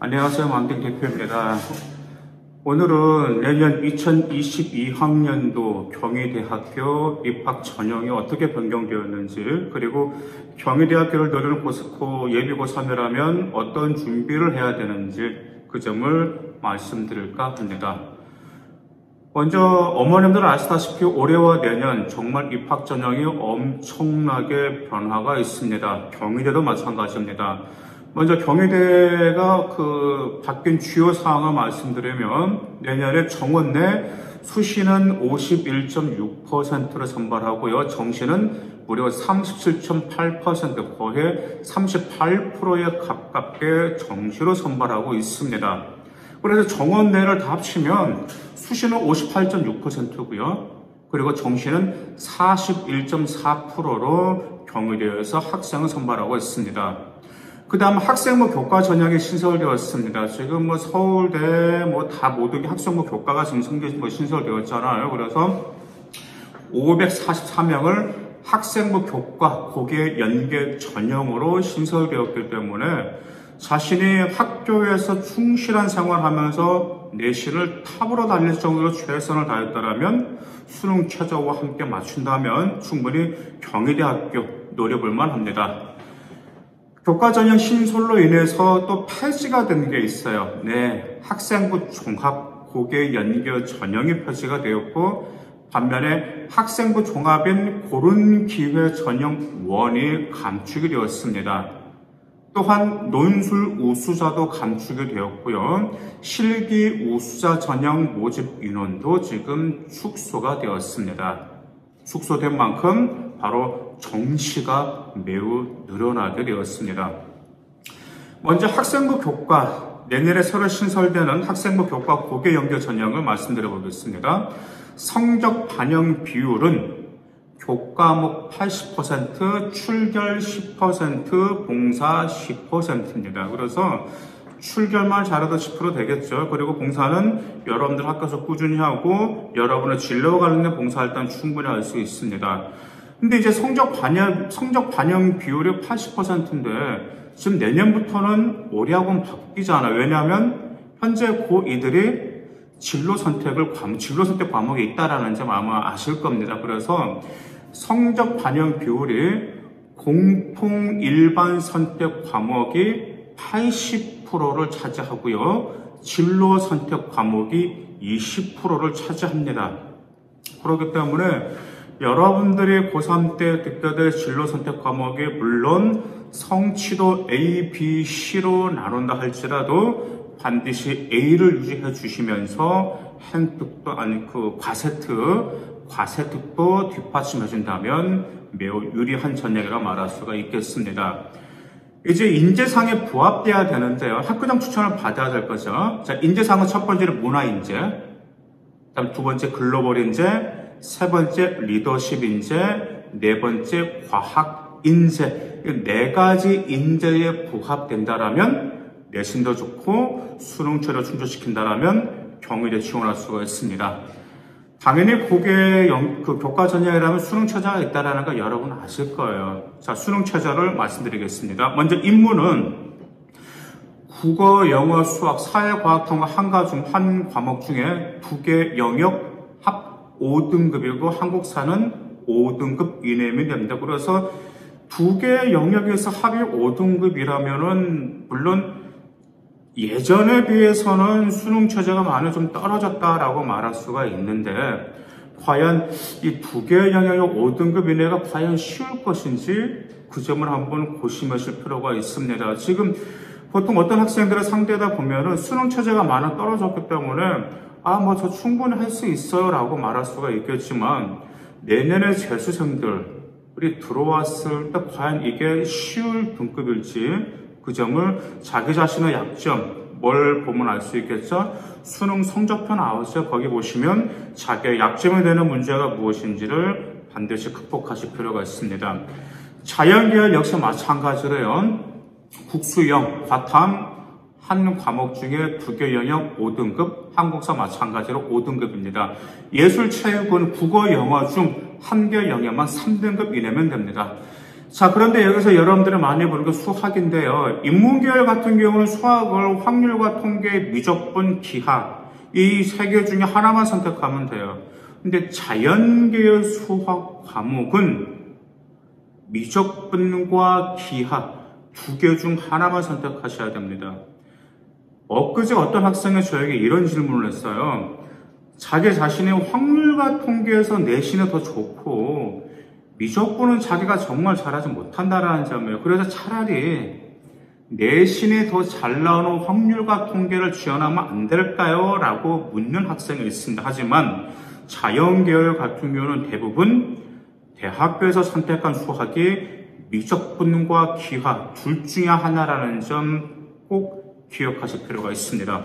안녕하세요. 만딩 대표입니다. 오늘은 내년 2022학년도 경희대학교 입학 전형이 어떻게 변경되었는지, 그리고 경희대학교를 노리는 포스코 예비고 3이라면 어떤 준비를 해야 되는지 그 점을 말씀드릴까 합니다. 먼저 어머님들 아시다시피 올해와 내년 정말 입학 전형이 엄청나게 변화가 있습니다. 경희대도 마찬가지입니다. 먼저 경희대가 바뀐 주요 사항을 말씀드리면, 내년에 정원 내 수시는 51.6%를 선발하고요. 정시는 무려 37.8%, 거의 38%에 가깝게 정시로 선발하고 있습니다. 그래서 정원 내를 다 합치면 수시는 58.6%고요. 그리고 정시는 41.4%로 경희대에서 학생을 선발하고 있습니다. 그 다음 학생부 교과 전형이 신설되었습니다. 지금 서울대 다 모든 게 학생부 교과가 지금 신설되었잖아요. 그래서 544명을 학생부 교과 고교 연계 전형으로 신설되었기 때문에 자신이 학교에서 충실한 생활하면서 내신을 탑으로 달릴 정도로 최선을 다했다면 수능 최저와 함께 맞춘다면 충분히 경희대학교 노려볼만 합니다. 교과 전형 신설로 인해서 또 폐지가 된 게 있어요. 학생부 종합 고교 연계 전형이 폐지가 되었고, 반면에 학생부 종합인 고른기회 전형 1이 감축이 되었습니다. 또한 논술 우수자도 감축이 되었고요. 실기 우수자 전형 모집 인원도 지금 축소가 되었습니다. 축소된 만큼 바로 정시가 매우 늘어나게 되었습니다. 먼저 학생부 교과, 내년에 새로 신설되는 학생부 교과 고교 연계 전형을 말씀드려 보겠습니다. 성적 반영 비율은 교과목 80%, 출결 10%, 봉사 10%입니다. 그래서 출결만 잘해도 10% 되겠죠. 그리고 봉사는 여러분들 학교에서 꾸준히 하고 여러분의 진로와 관련된 봉사활동 충분히 할 수 있습니다. 근데 이제 성적 반영 비율이 80%인데 지금 내년부터는 올해하고는 바뀌잖아요. 왜냐하면 현재 고2들이 진로 선택 과목이 있다라는 점 아마 아실 겁니다. 그래서 성적 반영 비율이 공통 일반 선택 과목이 80%를 차지하고요. 진로 선택 과목이 20%를 차지합니다. 그렇기 때문에 여러분들이 고3 때 듣게 될 진로 선택 과목이 물론 성취도 A, B, C로 나눈다 할지라도 반드시 A를 유지해 주시면서 행특도 과세특도 뒷받침해 준다면 매우 유리한 전형이라고 말할 수가 있겠습니다. 이제 인재상에 부합돼야 되는데요. 학교장 추천을 받아야 될 거죠. 자, 인재상은 첫 번째는 문화인재, 그다음 두 번째 글로벌 인재, 세 번째 리더십 인재, 네 번째 과학 인재. 이 네 가지 인재에 부합된다라면 내신도 좋고 수능 최저 충족시킨다라면 경희대 지원할 수가 있습니다. 당연히 교과 전형이라면 수능 최저가 있다라는 거 여러분 아실 거예요. 자, 수능 최저를 말씀드리겠습니다. 먼저 인문은 국어, 영어, 수학, 사회과학통과 한 과목 중에 2개 영역 합 5등급이고 한국사는 5등급 이내면 됩니다. 그래서 2개 영역에서 합이 5등급이라면은 물론 예전에 비해서는 수능 최저가 많이 좀 떨어졌다라고 말할 수가 있는데, 과연 이 2개 영역의 5등급 이내가 과연 쉬울 것인지 그 점을 한번 고심하실 필요가 있습니다. 지금 보통 어떤 학생들을 상대하다 보면은 수능 최저가 많이 떨어졌기 때문에 저 충분히 할 수 있어요 라고 말할 수가 있겠지만, 내년에 재수생들이 들어왔을 때 과연 이게 쉬울 등급일지 그 점을 자기 자신의 약점, 뭘 보면 알 수 있겠죠? 수능 성적표 나오죠. 거기 보시면 자기의 약점이 되는 문제가 무엇인지를 반드시 극복하실 필요가 있습니다. 자연계열 역시 마찬가지로요. 국수영, 과탐 한 과목 중에 2개 영역 5등급, 한국사 마찬가지로 5등급입니다. 예술체육은 국어, 영어 중 한 개 영역만 3등급 이내면 됩니다. 자, 그런데 여기서 여러분들이 많이 보는 게 수학인데요. 인문계열 같은 경우는 수학을 확률과 통계, 미적분, 기하 이 세 개 중에 하나만 선택하면 돼요. 근데 자연계열 수학 과목은 미적분과 기하 두 개 중 하나만 선택하셔야 됩니다. 엊그제 어떤 학생이 저에게 이런 질문을 했어요. 자기 자신의 확률과 통계에서 내신이 더 좋고 미적분은 자기가 정말 잘하지 못한다라는 점이에요. 그래서 차라리 내신이 더 잘 나오는 확률과 통계를 지원하면 안 될까요? 라고 묻는 학생이 있습니다. 하지만 자연계열 같은 경우는 대부분 대학교에서 선택한 수학이 미적분과 기하 둘 중에 하나라는 점 꼭 기억하실 필요가 있습니다.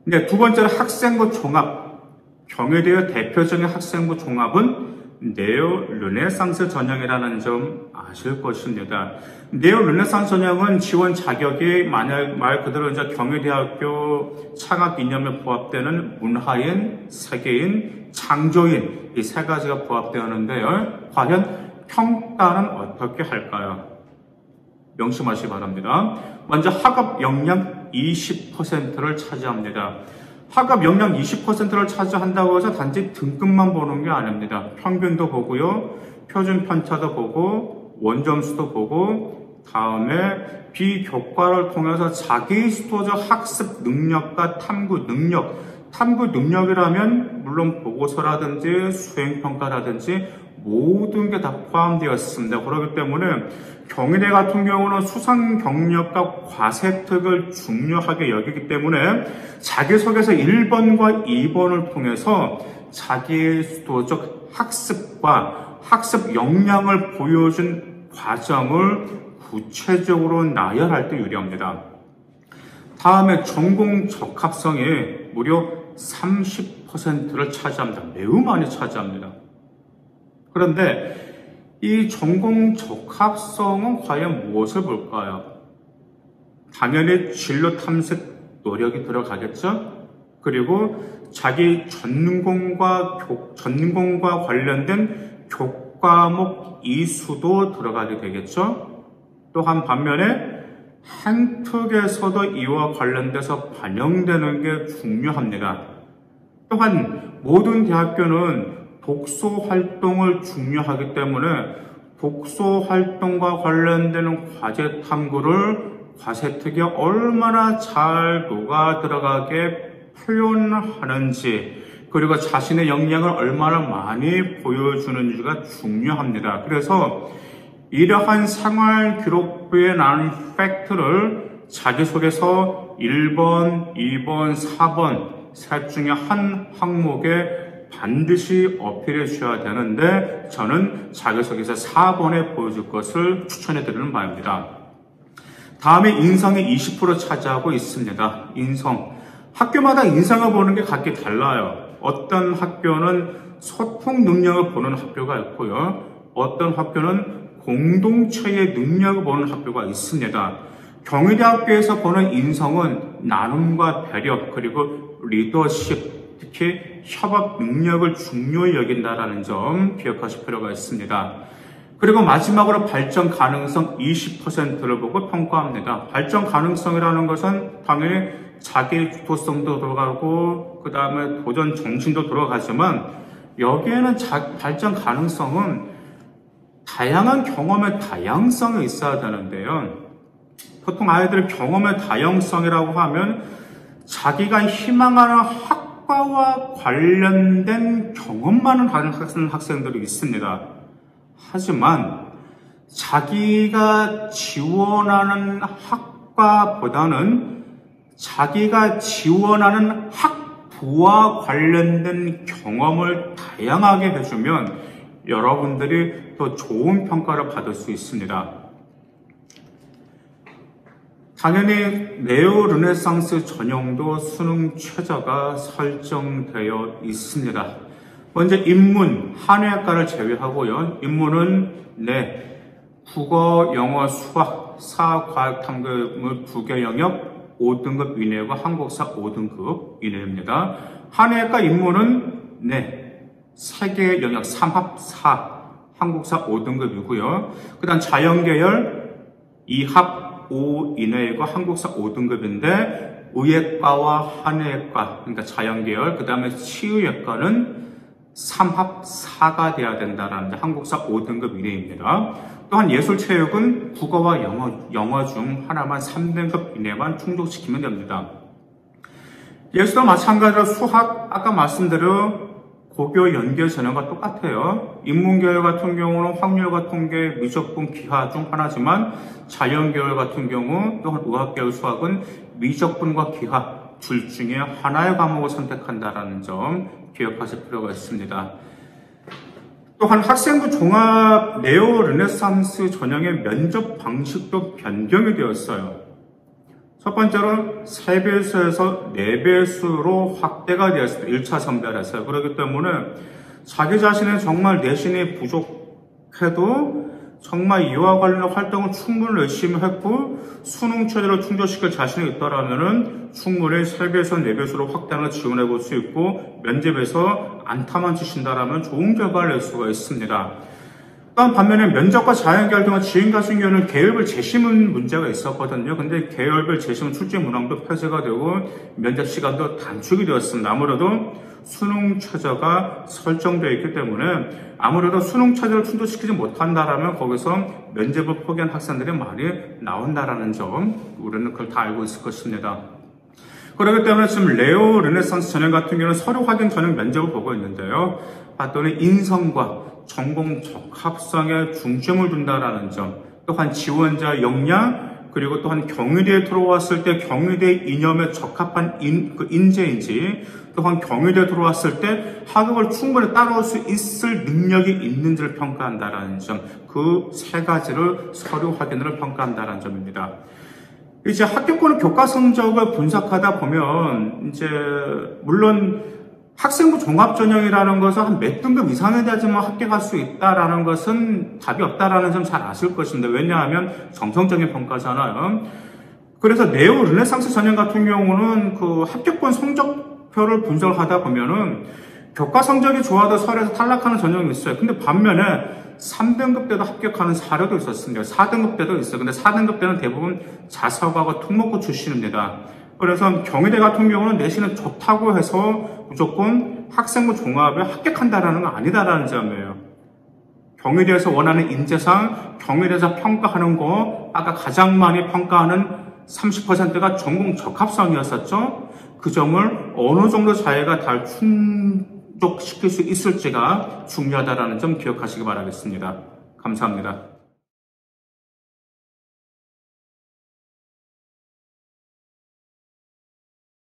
네, 두 번째로 학생부 종합. 경희대의 대표적인 학생부 종합은 네오 르네상스 전형이라는 점 아실 것입니다. 네오 르네상스 전형은 지원 자격이 말 그대로 이제 경희대학교 창학 이념에 부합되는 문화인, 세계인, 창조인 이 세 가지가 부합되었는데요. 과연 평가는 어떻게 할까요? 명심하시기 바랍니다. 먼저 학업 역량 20%를 차지합니다. 학업 역량 20%를 차지한다고 해서 단지 등급만 보는 게 아닙니다. 평균도 보고요. 표준 편차도 보고 원점수도 보고 다음에 비교과를 통해서 자기주도적 학습 능력과 탐구 능력이라면 물론 보고서라든지 수행평가라든지 모든 게 다 포함되어 있습니다. 그렇기 때문에 경희대 같은 경우는 수상 경력과 과세특을 중요하게 여기기 때문에 자기소개서 1번과 2번을 통해서 자기의 주도적 학습과 학습 역량을 보여준 과정을 구체적으로 나열할 때 유리합니다. 다음에 전공 적합성이 무려 30%를 차지합니다. 매우 많이 차지합니다. 그런데 이 전공 적합성은 과연 무엇을 볼까요? 당연히 진로 탐색 노력이 들어가겠죠? 그리고 자기 전공과 관련된 교과목 이수도 들어가게 되겠죠? 또한 반면에 한특에서도 이와 관련돼서 반영되는 게 중요합니다. 또한 모든 대학교는 독서 활동을 중요하기 때문에 독서 활동과 관련되는 과제 탐구를 과세특에 얼마나 잘 녹아 들어가게 표현하는지 그리고 자신의 역량을 얼마나 많이 보여주는지가 중요합니다. 그래서 이러한 생활 기록부에 나눈 팩트를 자기소개서 1번, 2번, 4번 셋 중에 한 항목에 반드시 어필해 주셔야 되는데 저는 자기소개서 4번에 보여줄 것을 추천해 드리는 바입니다. 다음에 인성이 20% 차지하고 있습니다. 인성. 학교마다 인성을 보는 게 각기 달라요. 어떤 학교는 소통 능력을 보는 학교가 있고요. 어떤 학교는 공동체의 능력을 보는 학교가 있습니다. 경희대학교에서 보는 인성은 나눔과 배려 그리고 리더십 특히 협업 능력을 중요히 여긴다는 점 기억하실 필요가 있습니다. 그리고 마지막으로 발전 가능성 20%를 보고 평가합니다. 발전 가능성이라는 것은 당연히 자기 주도성도 들어가고 그 다음에 도전 정신도 들어가지만 여기에는 발전 가능성은 다양한 경험의 다양성이 있어야 되는데요. 보통 아이들의 경험의 다양성이라고 하면 자기가 희망하는 학과와 관련된 경험만을 가진 학생들이 있습니다. 하지만 자기가 지원하는 학과보다는 자기가 지원하는 학부와 관련된 경험을 다양하게 해주면 여러분들이 더 좋은 평가를 받을 수 있습니다. 당연히 네오 르네상스 전형도 수능 최저가 설정되어 있습니다. 먼저 인문, 한예학과를 제외하고요. 인문은 국어, 영어, 수학, 사과학, 탐구, 부교 영역 5등급 이내고 한국사 5등급 이내입니다. 한예학과 인문은 세계 영역 3합 4, 한국사 5등급이고요. 그 다음 자연계열 2합 5 이내이고 한국사 5등급인데 의예과와 한의예과, 그러니까 자연계열, 그 다음에 치유예과는 3합 4가 돼야 된다는 한국사 5등급 이내입니다. 또한 예술체육은 국어와 영어 중 하나만 3등급 이내만 충족시키면 됩니다. 예술도 마찬가지로 수학, 아까 말씀드린 고교 연계 전형과 똑같아요. 인문계열 같은 경우는 확률과 통계, 미적분, 기하 중 하나지만 자연계열 같은 경우 또한 의학계열 수학은 미적분과 기하 둘 중에 하나의 과목을 선택한다는 점 기억하실 필요가 있습니다. 또한 학생부 종합 네오 르네상스 전형의 면접 방식도 변경이 되었어요. 첫 번째로 3배수에서 4배수로 확대가 되었습니다. 1차 선별에서요. 그렇기 때문에 자기 자신의 정말 내신이 부족해도 정말 이와 관련된 활동을 충분히 열심히 했고 수능 체제를 충족시킬 자신이 있다라면은 충분히 3배에서 4배수로 확대를 지원해 볼 수 있고 면접에서 안타만 치신다라면 좋은 결과를 낼 수가 있습니다. 또한 반면에 면접과 자연계열 등의 지인 같은 경우는 계열별 재심은 문제가 있었거든요. 근데 계열별 재심 출제 문항도 폐쇄가 되고 면접 시간도 단축이 되었습니다. 아무래도 수능 최저가 설정되어 있기 때문에 아무래도 수능 최저를 충족시키지 못한다라면 거기서 면접을 포기한 학생들이 많이 나온다라는 점 우리는 그걸 다 알고 있을 것입니다. 그렇기 때문에 지금 네오 르네상스 전형 같은 경우는 서류 확인 전형 면접을 보고 있는데요. 봤더니 인성과 전공 적합성에 중점을 둔다라는 점, 또한 지원자 역량, 그리고 또한 경희대에 들어왔을 때 경희대 이념에 적합한 인재인지, 또한 경희대에 들어왔을 때 학업을 충분히 따라올 수 있을 능력이 있는지를 평가한다라는 점, 그 세 가지를 서류 확인으로 평가한다라는 점입니다. 이제 합격권 교과 성적을 분석하다 보면 이제 물론 학생부 종합전형이라는 것은 한 몇 등급 이상에 돼야지만 합격할 수 있다라는 것은 답이 없다라는 점 잘 아실 것인데 왜냐하면 정성적인 평가잖아요. 그래서 네오 르네상스 전형 같은 경우는 그 합격권 성적표를 분석을 하다 보면은 교과 성적이 좋아도 서류에서 탈락하는 전형이 있어요. 근데 반면에 3등급 때도 합격하는 사례도 있었습니다. 4등급 때도 있어요. 근데 4등급 때는 대부분 자사고하고 특목고 출신입니다. 그래서 경희대 같은 경우는 내신은 좋다고 해서 무조건 학생부 종합에 합격한다라는 건 아니다라는 점이에요. 경희대에서 원하는 인재상 경희대에서 평가하는 거 아까 가장 많이 평가하는 30%가 전공 적합성이었었죠. 그 점을 어느 정도 자기가 다 충족시킬 수 있을지가 중요하다라는 점 기억하시기 바라겠습니다. 감사합니다.